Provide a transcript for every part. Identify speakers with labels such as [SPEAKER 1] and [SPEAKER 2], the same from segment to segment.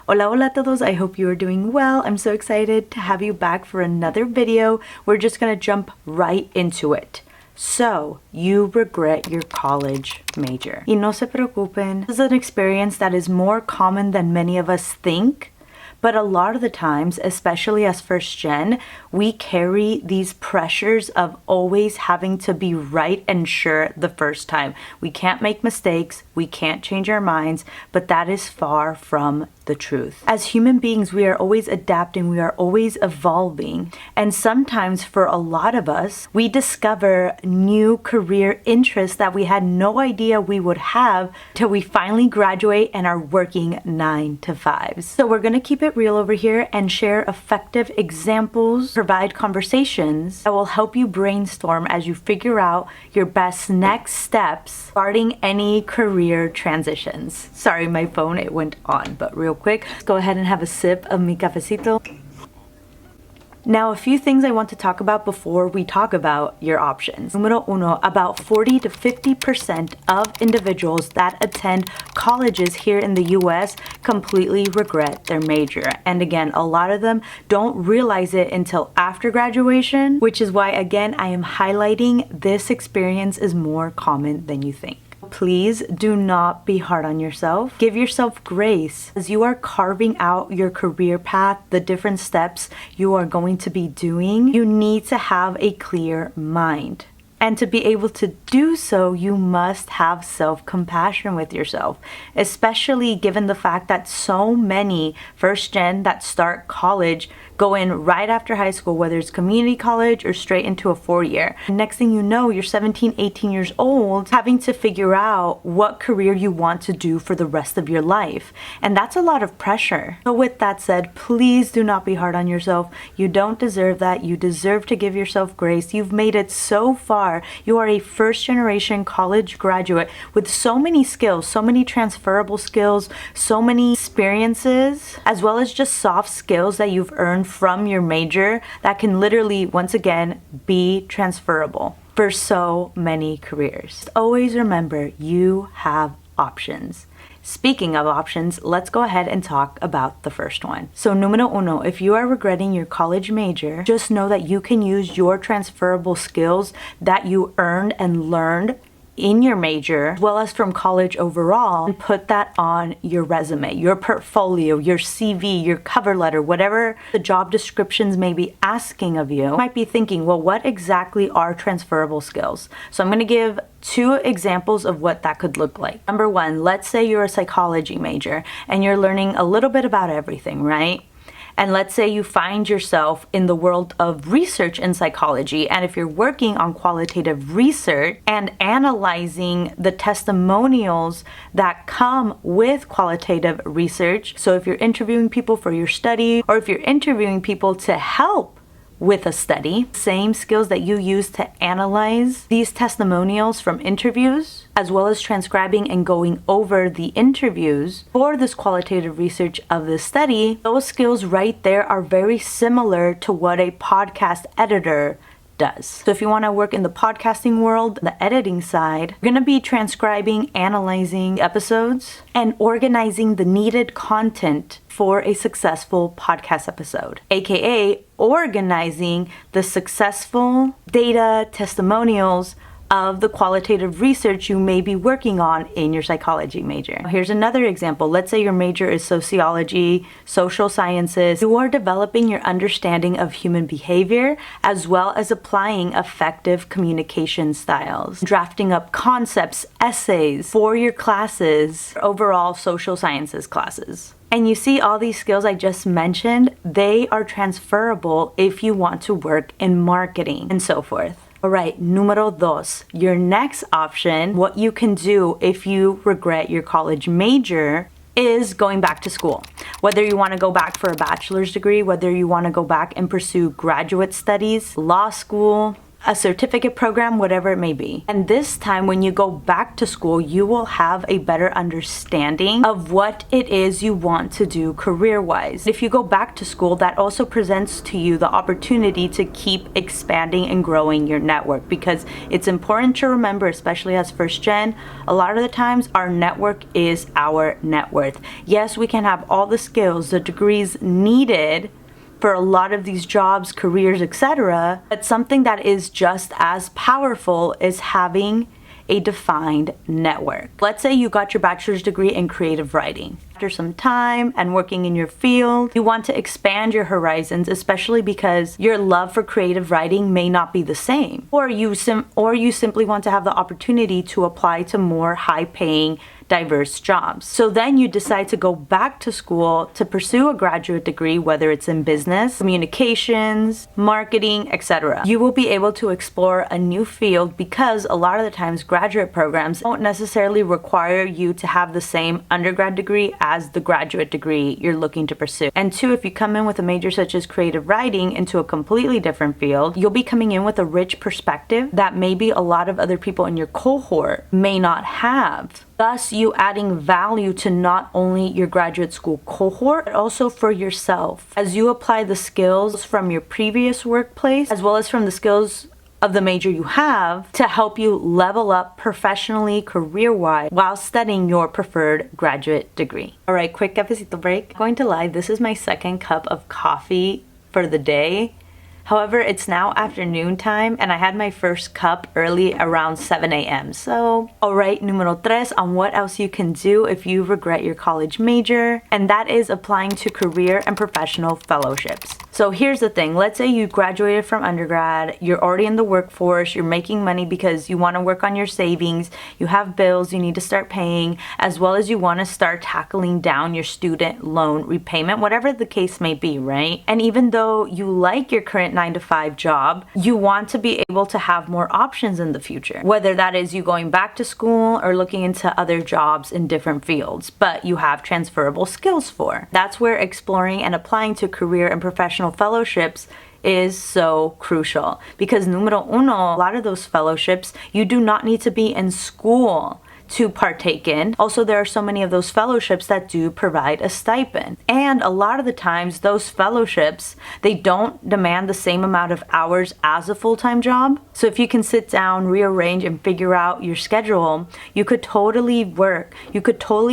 [SPEAKER 1] Hola, hola a todos. I hope you are doing well. I'm so excited to have you back for another video. We're just gonna jump right into it. So, you regret your college major. Y no se preocupen. This is an experience that is more common than many of us think. But a lot of the times, especially as first gen, we carry these pressures of always having to be right and sure the first time. We can't make mistakes, we can't change our minds, but that is far from the truth. As human beings, we are always adapting, we are always evolving. And sometimes for a lot of us, we discover new career interests that we had no idea we would have till we finally graduate and are working 9 to 5s. So we're gonna keep it real over here and share effective examples, provide conversations that will help you brainstorm as you figure out your best next steps starting any career transitions. Sorry, my phone, it went on, but real quick, let's go ahead and have a sip of mi cafecito. Now, a few things I want to talk about before we talk about your options. Número uno, about 40 to 50% of individuals that attend colleges here in the US completely regret their major. And again, a lot of them don't realize it until after graduation, which is why, again, I am highlighting this experience is more common than you think. Please do not be hard on yourself. Give yourself grace as you are carving out your career path, the different steps you are going to be doing. You need to have a clear mind. And to be able to do so, you must have self-compassion with yourself, especially given the fact that so many first gen that start college go in right after high school, whether it's community college or straight into a 4-year. Next thing you know, you're 17, 18 years old, having to figure out what career you want to do for the rest of your life. And that's a lot of pressure. So with that said, please do not be hard on yourself. You don't deserve that. You deserve to give yourself grace. You've made it so far. You are a first generation college graduate with so many skills, so many transferable skills, so many experiences, as well as just soft skills that you've earned from your major that can literally, once again, be transferable for so many careers. Always remember, you have options. Speaking of options, let's go ahead and talk about the first one. So numero uno, if you are regretting your college major, just know that you can use your transferable skills that you earned and learned in your major, as well as from college overall, and put that on your resume, your portfolio, your CV, your cover letter, whatever the job descriptions may be asking of you. You might be thinking, well, what exactly are transferable skills? So I'm going to give 2 examples of what that could look like. Number one, let's say you're a psychology major and you're learning a little bit about everything, right? And let's say you find yourself in the world of research in psychology. And if you're working on qualitative research and analyzing the testimonials that come with qualitative research, so if you're interviewing people for your study, or if you're interviewing people to help with a study, same skills that you use to analyze these testimonials from interviews, as well as transcribing and going over the interviews for this qualitative research of the study, those skills right there are very similar to what a podcast editor does. So if you want to work in the podcasting world, the editing side, you're going to be transcribing, analyzing episodes, and organizing the needed content for a successful podcast episode, aka organizing the successful data testimonials of the qualitative research you may be working on in your psychology major. Here's another example. Let's say your major is sociology, social sciences. You are developing your understanding of human behavior as well as applying effective communication styles, drafting up concepts, essays for your classes, overall social sciences classes. And you see all these skills I just mentioned, they are transferable if you want to work in marketing and so forth. All right, número dos, your next option, what you can do if you regret your college major is going back to school. Whether you want to go back for a bachelor's degree, whether you want to go back and pursue graduate studies, law school, a certificate program, whatever it may be. And this time when you go back to school, you will have a better understanding of what it is you want to do career-wise. If you go back to school, that also presents to you the opportunity to keep expanding and growing your network, because it's important to remember, especially as first gen, a lot of the times our network is our net worth. Yes, we can have all the skills, the degrees needed for a lot of these jobs, careers, etc. But something that is just as powerful is having a defined network. Let's say you got your bachelor's degree in creative writing. After some time and working in your field, you want to expand your horizons, especially because your love for creative writing may not be the same. Or you simply want to have the opportunity to apply to more high-paying, diverse jobs. So then you decide to go back to school to pursue a graduate degree, whether it's in business, communications, marketing, etc. You will be able to explore a new field because a lot of the times graduate programs don't necessarily require you to have the same undergrad degree as the graduate degree you're looking to pursue. And two, if you come in with a major such as creative writing into a completely different field, you'll be coming in with a rich perspective that maybe a lot of other people in your cohort may not have. Thus, you adding value to not only your graduate school cohort, but also for yourself. As you apply the skills from your previous workplace, as well as from the skills of the major you have, to help you level up professionally, career-wise, while studying your preferred graduate degree. All right, quick cafecito break. I'm going to lie, this is my second cup of coffee for the day. However, it's now afternoon time and I had my first cup early around 7 a.m. So, alright, numero tres on what else you can do if you regret your college major, and that is applying to career and professional fellowships. So here's the thing, let's say you graduated from undergrad, you're already in the workforce, you're making money because you want to work on your savings, you have bills you need to start paying, as well as you want to start tackling down your student loan repayment, whatever the case may be, right? And even though you like your current 9-to-5 job, you want to be able to have more options in the future, whether that is you going back to school or looking into other jobs in different fields, but you have transferable skills for. That's where exploring and applying to career and professional fellowships is so crucial, because numero uno, a lot of those fellowships you do not need to be in school to partake in. Also, there are so many of those fellowships that do provide a stipend. And a lot of the times those fellowships, they don't demand the same amount of hours as a full-time job. So if you can sit down, rearrange, and figure out your schedule, you could totally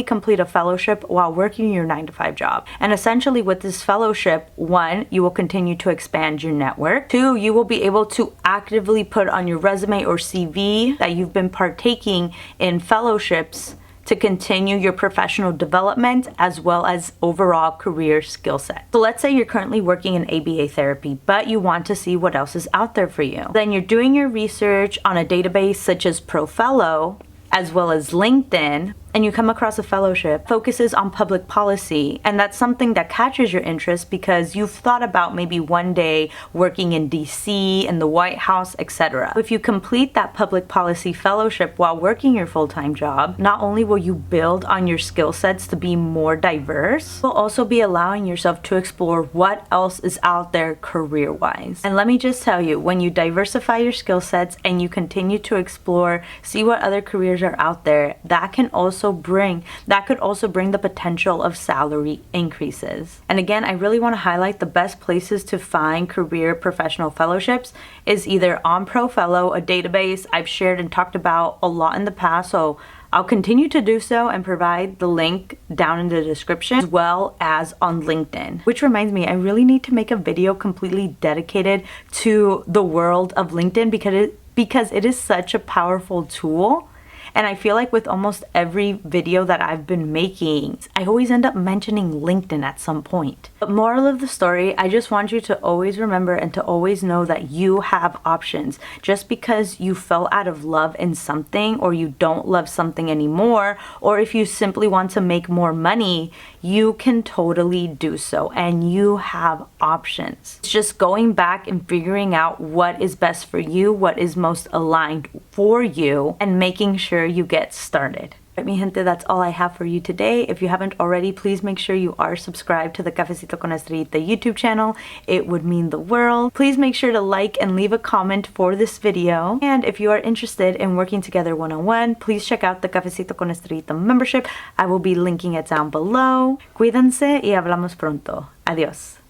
[SPEAKER 1] complete a fellowship while working your 9-to-5 job. And essentially with this fellowship, one, you will continue to expand your network. Two, you will be able to actively put on your resume or CV that you've been partaking in fellowships to continue your professional development as well as overall career skill set. So let's say you're currently working in ABA therapy, but you want to see what else is out there for you. Then you're doing your research on a database such as ProFellow, as well as LinkedIn, and you come across a fellowship focuses on public policy, and that's something that catches your interest because you've thought about maybe one day working in DC, in the White House, etc. If you complete that public policy fellowship while working your full-time job, not only will you build on your skill sets to be more diverse, you'll also be allowing yourself to explore what else is out there career-wise. And let me just tell you, when you diversify your skill sets and you continue to explore, see what other careers are out there, that could also bring the potential of salary increases. And again, I really want to highlight the best places to find career professional fellowships is either on ProFellow, a database I've shared and talked about a lot in the past, so I'll continue to do so and provide the link down in the description, as well as on LinkedIn. Which reminds me, I really need to make a video completely dedicated to the world of LinkedIn because it is such a powerful tool. And I feel like with almost every video that I've been making, I always end up mentioning LinkedIn at some point. But moral of the story, I just want you to always remember and to always know that you have options. Just because you fell out of love in something, or you don't love something anymore, or if you simply want to make more money, you can totally do so, and you have options. It's just going back and figuring out what is best for you, what is most aligned for you, and making sure you get started. Right, mi gente, that's all I have for you today. If you haven't already, please make sure you are subscribed to the Cafecito con Estrellita YouTube channel. It would mean the world. Please make sure to like and leave a comment for this video. And if you are interested in working together one-on-one, please check out the Cafecito con Estrellita membership. I will be linking it down below. Cuídense y hablamos pronto. Adiós.